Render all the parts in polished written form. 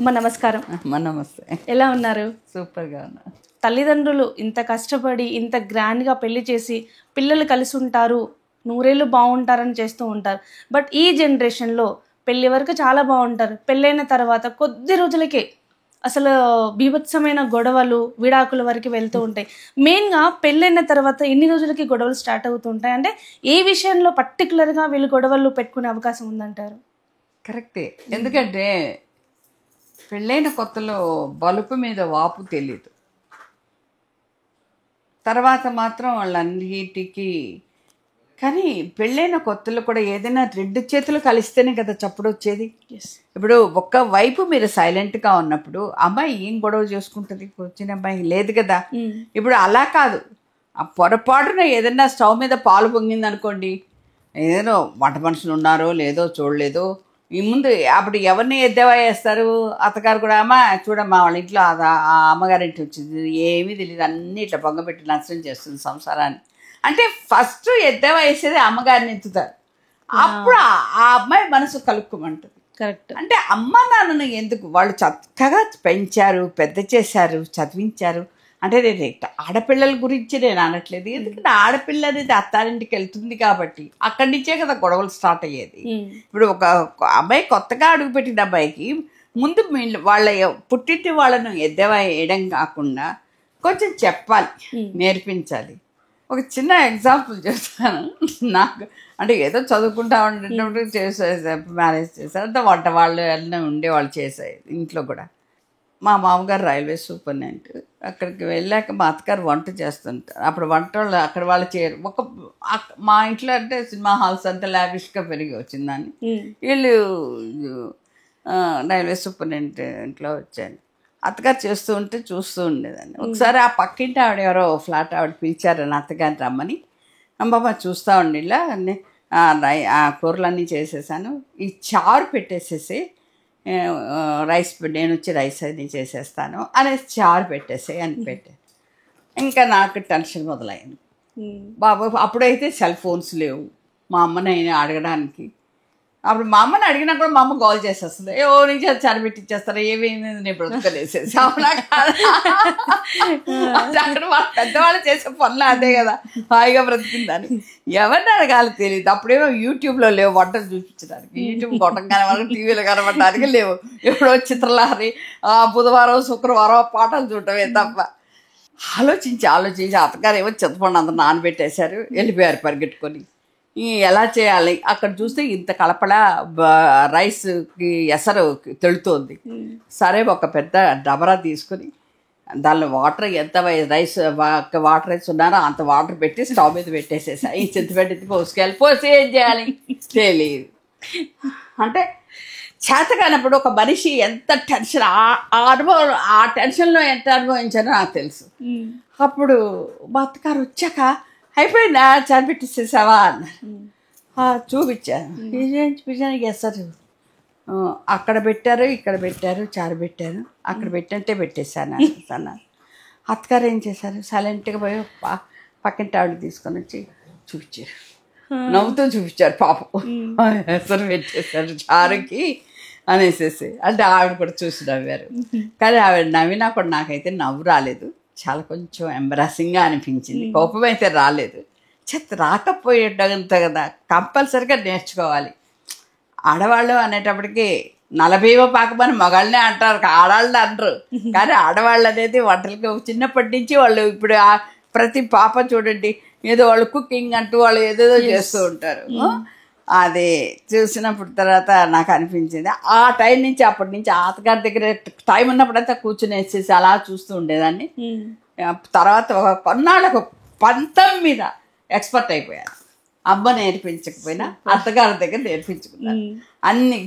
అమ్మ నమస్కారం. అమ్మ నమస్తే. ఎలా ఉన్నారు? సూపర్గా ఉన్నా. తల్లిదండ్రులు ఇంత కష్టపడి ఇంత గ్రాండ్గా పెళ్లి చేసి పిల్లలు కలిసి ఉంటారు, నూరేళ్ళు బాగుంటారని చేస్తూ ఉంటారు. బట్ ఈ జనరేషన్లో పెళ్లి వరకు చాలా బాగుంటారు, పెళ్ళైన తర్వాత కొద్ది రోజులకే అసలు బీభత్సమైన గొడవలు విడాకుల వరకు వెళ్తూ ఉంటాయి. మెయిన్గా పెళ్ళైన తర్వాత ఎన్ని రోజులకి గొడవలు స్టార్ట్ అవుతూ ఉంటాయి? అంటే ఏ విషయంలో పర్టికులర్గా వీళ్ళు గొడవలు పెట్టుకునే అవకాశం ఉందంటారు? కరెక్టే. ఎందుకంటే పెళ్ళైన కొత్తలో బలుపు మీద వాపు తెలీదు, తర్వాత మాత్రం వాళ్ళన్నిటికీ. కానీ పెళ్ళైన కొత్తలో కూడా ఏదైనా రెండు చేతులు కలిస్తేనే కదా చప్పుడు వచ్చేది. ఇప్పుడు ఒక్క వైపు మీరు సైలెంట్గా ఉన్నప్పుడు అమ్మాయి ఏం గొడవ చేసుకుంటుంది, వచ్చిన అమ్మాయి లేదు కదా. ఇప్పుడు అలా కాదు, ఆ పొరపాటున ఏదైనా స్టవ్ మీద పాలు పొంగింది అనుకోండి, ఏదో వంట మనుషులు ఉన్నారో లేదో చూడలేదో, ఈ ముందు అప్పుడు ఎవరిని ఎద్దేవా వేస్తారు. అత్తగారు కూడా అమ్మ చూడమ్మా వాళ్ళ ఇంట్లో ఆ అమ్మగారింటి వచ్చింది, ఏమీ తెలియదు, అన్నీ ఇట్లా పొంగబెట్టి నష్టం చేస్తుంది సంసారాన్ని అంటే ఫస్ట్ ఎద్దేవా వేసేది అమ్మగారిని ఎత్తుతారు. అప్పుడు ఆ అమ్మాయి మనసు కలుపుకోమంటుంది. కరెక్ట్. అంటే అమ్మ నాన్నను ఎందుకు వాళ్ళు చక్కగా పెంచారు, పెద్ద చేశారు, చదివించారు. అంటే నేను ఆడపిల్లల గురించి నేను అనట్లేదు, ఎందుకంటే ఆడపిల్ల అనేది అత్తారింటికి వెళ్తుంది కాబట్టి అక్కడి నుంచే కదా గొడవలు స్టార్ట్ అయ్యేది. ఇప్పుడు ఒక అబ్బాయి కొత్తగా అడుగుపెట్టిన అబ్బాయికి ముందు వాళ్ళ పుట్టింటి వాళ్ళను ఎద్దవా వేయడం కాకుండా కొంచెం చెప్పాలి, నేర్పించాలి. ఒక చిన్న ఎగ్జాంపుల్ చెప్తాను. నాకు అంటే ఏదో చదువుకుంటా ఉండేటప్పుడు మ్యారేజ్ చేశారు, అంతా వంట వాళ్ళు అన్నీ ఉండేవాళ్ళు చేసేది. ఇంట్లో కూడా మా మామగారు రైల్వే సూపరింటెండెంట్. అక్కడికి వెళ్ళాక మా అత్తగారు వంట చేస్తుంటారు. అప్పుడు వంట వాళ్ళు అక్కడ వాళ్ళు చేయరు. మా ఇంట్లో అంటే సినిమా హాల్స్ అంతా లావిష్గా పెరిగి వచ్చిందాన్ని. వీళ్ళు రైల్వే సూపరింటెండెంట్లో వచ్చాను. అత్తగారు చేస్తూ ఉంటే చూస్తూ ఉండేదాన్ని. ఒకసారి ఆ పక్కింటి ఆవిడ ఎవరో ఫ్లాట్ ఆవిడ పిలిచారని అత్తగారిని రమ్మని. అమ్మమ్మ చూస్తూ ఉండి ఇలా ఆ కూరలన్నీ చేసేసాను, ఈ చారు పెట్టేసేసి రైస్ నేను వచ్చి రైస్ అది చేసేస్తాను అనేసి చారు పెట్టేసే అని పెట్టాను. ఇంకా నాకు టెన్షన్ మొదలైంది. బాబు అప్పుడైతే సెల్ ఫోన్స్ లేవు మా అమ్మని అడగడానికి. అప్పుడు మా అమ్మని అడిగినా కూడా మా అమ్మ కాల్ చేసేస్తుంది, ఓ నుంచి అది చనిపెట్టిచ్చేస్తారు, ఏమైంది నేను బ్రతకలేసేసి. అవునా అక్కడ వాళ్ళ పెద్దవాళ్ళు చేసే పనులు అదే కదా, హాయిగా బ్రతికిందని. ఎవరిని అడగాలి తెలియదు. అప్పుడేమో యూట్యూబ్లో లేవు వంటలు చూపించడానికి, యూట్యూబ్ కొట్టంగానే వరకు టీవీలో కనబడడానికి లేవు. ఎప్పుడో చిత్రలహరి బుధవారం శుక్రవారం పాటలు చూడటమే తప్ప. ఆలోచించి అత్తగారు ఏమో చింతపండు అందరూ నానబెట్టేశారు, వెళ్ళిపోయారు పరిగెట్టుకొని. ఎలా చేయాలి అక్కడ చూస్తే ఇంత కలపడ రైస్కి ఎసరు తెడుతోంది. సరే ఒక పెద్ద డబరా తీసుకుని దానిలో వాటర్ ఎంత రైస్ వాటర్ రైస్ ఉన్నారో అంత వాటర్ పెట్టి స్టవ్ మీద పెట్టేసేసా. ఈ చింతపెట్టి పోసి ఏం చేయాలి తెలియదు. అంటే చేతకానప్పుడు ఒక మనిషి ఎంత టెన్షన్, ఆ అనుభవం, ఆ టెన్షన్లో ఎంత అనుభవించానో నాకు తెలుసు. అప్పుడు మా అత్తగారు వచ్చాక అయిపోయిందా చనిపెట్టేసేసావా అన్నారు. చూపించాను, చూపించాను ఎసరు అక్కడ పెట్టారు, ఇక్కడ పెట్టారు, చారు పెట్టారు, అక్కడ పెట్టంటే పెట్టేశాను అన్నారు. అత్తగారు ఏం చేశారు, సైలెంట్గా పోయి పక్కింటి ఆవిడ తీసుకొని వచ్చి చూపించారు, నవ్వుతూ చూపించారు. పాపం ఎసరు పెట్టేశారు చారుకి అనేసేసి. అంటే ఆవిడ కూడా చూసి నవ్వారు. కానీ ఆవిడ నవ్వినా కూడా నాకైతే నవ్వు రాలేదు, చాలా కొంచెం ఎంబరాసింగ్గా అనిపించింది. కోపం అయితే రాలేదు. రాకపోయేటంత కదా, కంపల్సరిగా నేర్చుకోవాలి. ఆడవాళ్ళు అనేటప్పటికీ 40 పాకమని మగాళ్ళనే అంటారు, ఆడవాళ్ళని అనరు. కానీ ఆడవాళ్ళు అనేది వంటలకి చిన్నప్పటి నుంచి వాళ్ళు ఇప్పుడు ప్రతి పాప చూడండి ఏదో వాళ్ళు కుకింగ్ అంటూ వాళ్ళు ఏదేదో చేస్తూ ఉంటారు. అది చూసినప్పుడు తర్వాత నాకు అనిపించింది, ఆ టైం నుంచి అప్పటి నుంచి అత్తగారి దగ్గర టైం ఉన్నప్పుడంతా కూర్చుని వేసేసి అలా చూస్తూ ఉండేదాన్ని. తర్వాత కొన్నాళ్ళకు పంతం మీద ఎక్స్పర్ట్ అయిపోయాను. అమ్మ నేర్పించకపోయినా అత్తగారి దగ్గర నేర్పించుకున్నాను. అన్ని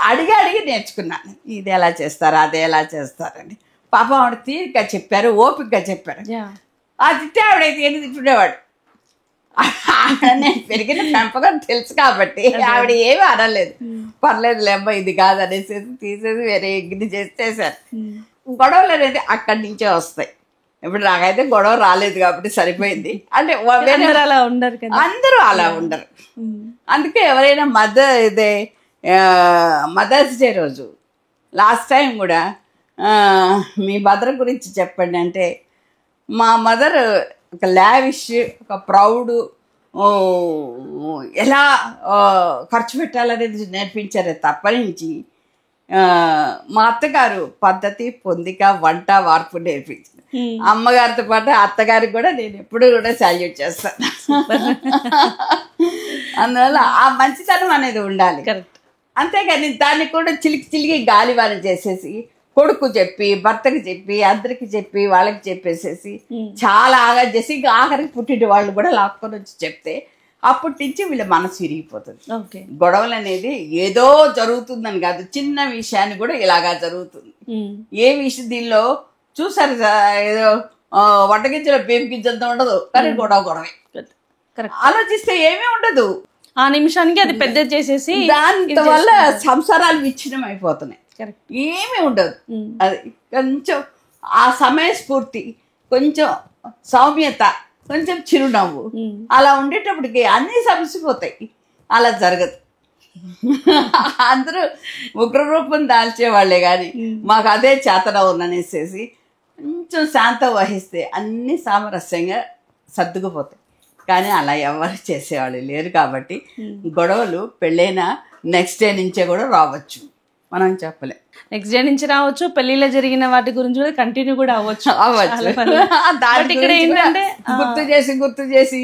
అడిగి నేర్చుకున్నాను. ఇది ఎలా చేస్తారు, అదే ఎలా చేస్తారని. పాప ఆవిడ తీరిగ్గా చెప్పారు, ఓపికగా చెప్పారు. అది తిట్టే ఆవిడైతే ఏంటి తిట్టుడేవాడు. నేను పెరిగిన పెంపకం తెలుసు కాబట్టి ఆవిడ ఏమీ అనలేదు. పర్లేదు లేమ్మ ఇది కాదు అనేసి తీసేసి వేరే ఎగ్గిని చేసేసారు. గొడవలు అనేది అక్కడి నుంచే వస్తాయి. ఇప్పుడు నాకైతే గొడవ రాలేదు కాబట్టి సరిపోయింది. అంటే అందరూ అలా ఉండరు. అందుకే ఎవరైనా మదర్స్ డే రోజు లాస్ట్ టైం కూడా మీ మదర్ గురించి చెప్పండి అంటే, మా మదర్ ఒక లావిష్, ఒక ప్రౌడ్, ఎలా ఖర్చు పెట్టాలనేది నేర్పించారే తప్పనించి మా అత్తగారు పద్ధతి, పొందిక, వంట, వార్పు నేర్పించింది. అమ్మగారితో పాటు అత్తగారికి కూడా నేను ఎప్పుడు కూడా సాల్యూట్ చేస్తాను. అందువల్ల ఆ మంచితనం అనేది ఉండాలి. అంతేగాని దాన్ని కూడా చిలికి గాలివారం చేసేసి కొడుకు చెప్పి, భర్తకి చెప్పి, అందరికి చెప్పి, వాళ్ళకి చెప్పేసేసి చాలా ఆగా చేసి ఇంకా ఆఖరికి పుట్టిన వాళ్ళు కూడా లాక్కొని వచ్చి చెప్తే అప్పటి నుంచి వీళ్ళ మనసు విరిగిపోతుంది. గొడవలు అనేది ఏదో జరుగుతుందని కాదు, చిన్న విషయాన్ని కూడా ఇలాగా జరుగుతుంది. ఏ విషయం దీనిలో చూసారు, ఏదో వంటగింజలో పేపు గింజంతా ఉండదు, కానీ గొడవే. ఆలోచిస్తే ఏమీ ఉండదు, ఆ నిమిషానికి అది పెద్ద చేసేసి దాని వల్ల సంసారాలు విచ్ఛిన్నం అయిపోతున్నాయి. ఏమీ ఉండదు. అది కొంచెం ఆ సమయస్ఫూర్తి, కొంచెం సౌమ్యత, కొంచెం చిరునవ్వు అలా ఉండేటప్పటికి అన్నీ సమసిపోతాయి. అలా జరగదు. అందరూ ఉగ్రరూపం దాల్చేవాళ్లే కానీ మాకు అదే చేతన ఉందనేసేసి కొంచెం శాంతం వహిస్తే అన్నీ సామరస్యంగా సర్దుకుపోతాయి. కానీ అలా ఎవరు చేసేవాళ్ళు లేరు. కాబట్టి గొడవలు పెళ్ళైన నెక్స్ట్ డే నుంచే కూడా రావచ్చు, మనం చెప్పలేం. నెక్స్ట్ డే నుంచి రావచ్చు, పెళ్లిలో జరిగిన వాటి గురించి కూడా కంటిన్యూ కూడా అవ్వచ్చు. ఇక్కడ ఏంటంటే గుర్తు చేసి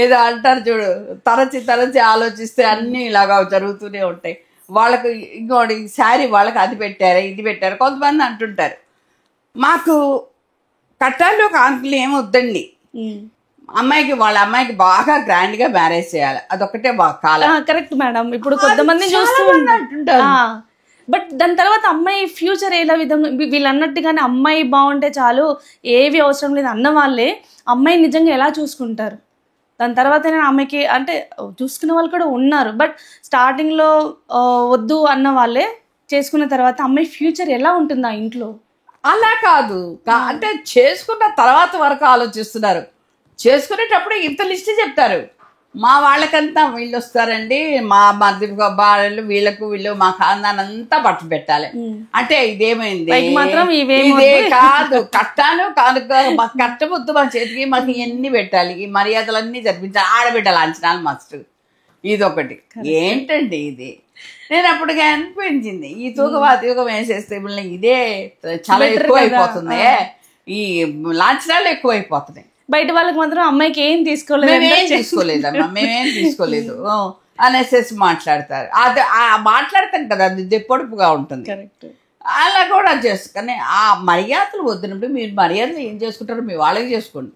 ఏదో అంటారు చూడు, తరచి ఆలోచిస్తే అన్ని ఇలాగా జరుగుతూనే ఉంటాయి. వాళ్ళకు ఇంకోటి శారీ వాళ్ళకి అది పెట్టారు, ఇది పెట్టారు, కొంతమంది అంటుంటారు మాకు కట్టాలు కాంతులు ఏమి వద్దండి, వాళ్ళ అమ్మాయికి బాగా గ్రాండ్ గా మ్యారేజ్ చేయాలి, అదొకటే బాగా కాలం. Correct madam. ఇప్పుడు కొంతమంది చూస్తూ అంటుంటారు. బట్ దాని తర్వాత అమ్మాయి ఫ్యూచర్ ఎలా విధంగా వీళ్ళు అన్నట్టుగానే అమ్మాయి బాగుంటే చాలు, ఏవి అవసరం లేదు అన్న వాళ్ళే అమ్మాయి నిజంగా ఎలా చూసుకుంటారు. దాని తర్వాత అమ్మాయికి అంటే చూసుకునే వాళ్ళు కూడా ఉన్నారు. బట్ స్టార్టింగ్లో వద్దు అన్న వాళ్ళే చేసుకున్న తర్వాత అమ్మాయి ఫ్యూచర్ ఎలా ఉంటుంది ఆ ఇంట్లో. అలా కాదు, అంటే చేసుకున్న తర్వాత వరకు ఆలోచిస్తున్నారు. చేసుకునేటప్పుడు ఇంత లిస్ట్ చెప్తారు, మా వాళ్ళకంతా వీళ్ళు వస్తారండి, మా మధ్య బాలు వీళ్ళు మా ఖాందాన్ అంతా పట్టు పెట్టాలి అంటే ఇదేమైంది మాత్రం ఇదే కాదు. కట్టాను కానుక మాకు కట్టబొద్దు, మా చేతికి మాకు ఇవన్నీ పెట్టాలి, ఈ మర్యాదలన్నీ జరిపించాలి, ఆడబిడ్డ లాంఛనాలు మస్తు. ఇదొకటి ఏంటండి ఇది. నేను అప్పటికే అనిపించింది ఈ తూకం వేసేస్తే ఇదే చాలా ఎక్కువ అయిపోతుంది, ఈ లాంఛనాలు ఎక్కువ అయిపోతున్నాయి. బయట వాళ్ళకి మాత్రం అమ్మాయికి ఏం తీసుకోలేదమ్మా, మేమేం తీసుకోలేదు అనేసి మాట్లాడతారు. అది మాట్లాడతాం కదా, అది పొడుపుగా ఉంటుంది. అలా కూడా చేసుకుని ఆ మర్యాదలు వద్దునప్పుడు మీరు మర్యాదలు ఏం చేసుకుంటారో మీ వాళ్ళకి చేసుకోండి,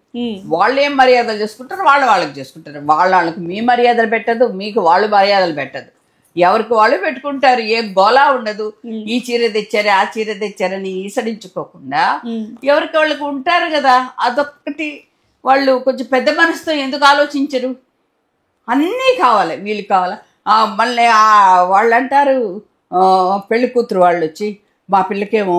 వాళ్ళు ఏం మర్యాదలు చేసుకుంటారో వాళ్ళకి చేసుకుంటారు. వాళ్ళకి మీ మర్యాదలు పెట్టదు, మీకు వాళ్ళు మర్యాదలు పెట్టదు, ఎవరికి వాళ్ళు పెట్టుకుంటారు. ఏం గోలా ఉండదు. ఈ చీర తెచ్చారు, ఆ చీర తెచ్చారని ఈసడించుకోకుండా ఎవరికి వాళ్ళకి ఉంటారు కదా. అదొక్కటి వాళ్ళు కొంచెం పెద్ద మనసుతో ఎందుకు ఆలోచించరు. అన్నీ కావాలి, వీళ్ళు కావాలా. మళ్ళీ వాళ్ళు అంటారు, పెళ్లి కూతురు వాళ్ళు వచ్చి మా పిల్లకేమో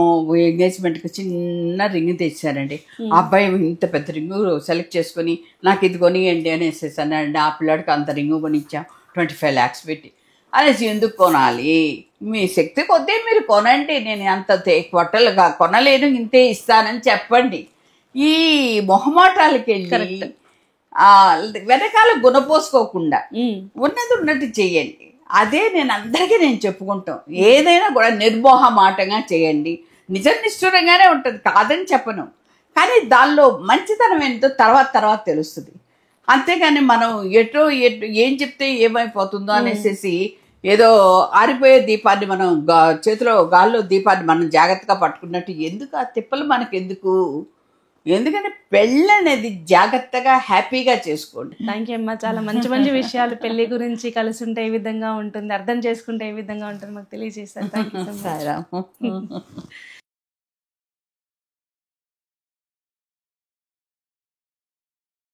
ఎంగేజ్మెంట్కి చిన్న రింగ్ తెచ్చారండి, ఆ అబ్బాయి ఇంత పెద్ద రింగు సెలెక్ట్ చేసుకొని నాకు ఇది కొనియండి అనేసి అన్నారండి. ఆ పిల్లాడికి అంత రింగు కొనిచ్చాం 25 lakhs పెట్టి అనేసి. ఎందుకు కొనాలి, మీ శక్తి కొద్దీ మీరు కొనండి, నేను అంత కొట్టలుగా కొనలేను, ఇంతే ఇస్తానని చెప్పండి. ఈ మొహమాటాలకి వెళ్ళి వెనకాల గుణపోసుకోకుండా ఉన్నది ఉన్నట్టు చెయ్యండి. అదే నేను అందరికీ చెప్పుకుంటాం. ఏదైనా కూడా నిర్మోహమాటంగా చేయండి, నిజనిష్ఠురంగానే ఉంటుంది, కాదని చెప్పను. కానీ దానిలో మంచితనం ఏంటో తర్వాత తెలుస్తుంది. అంతేగాని మనం ఎటో ఏం చెప్తే ఏమైపోతుందో అనేసి ఏదో ఆరిపోయే దీపాన్ని మనం చేతిలో గాల్లో దీపాన్ని మనం జాగ్రత్తగా పట్టుకున్నట్టు ఎందుకు ఆ తిప్పలు మనకు ఎందుకు. ఎందుకంటే పెళ్ళి అనేది జాగ్రత్తగా హ్యాపీగా చేసుకోండి. థ్యాంక్ యూ అమ్మా, చాలా మంచి విషయాలు పెళ్లి గురించి, కలిసి ఉంటే ఏ విధంగా ఉంటుంది, అర్థం చేసుకుంటే ఏ విధంగా ఉంటుంది మాకు తెలియజేస్తారు. Thank you so much.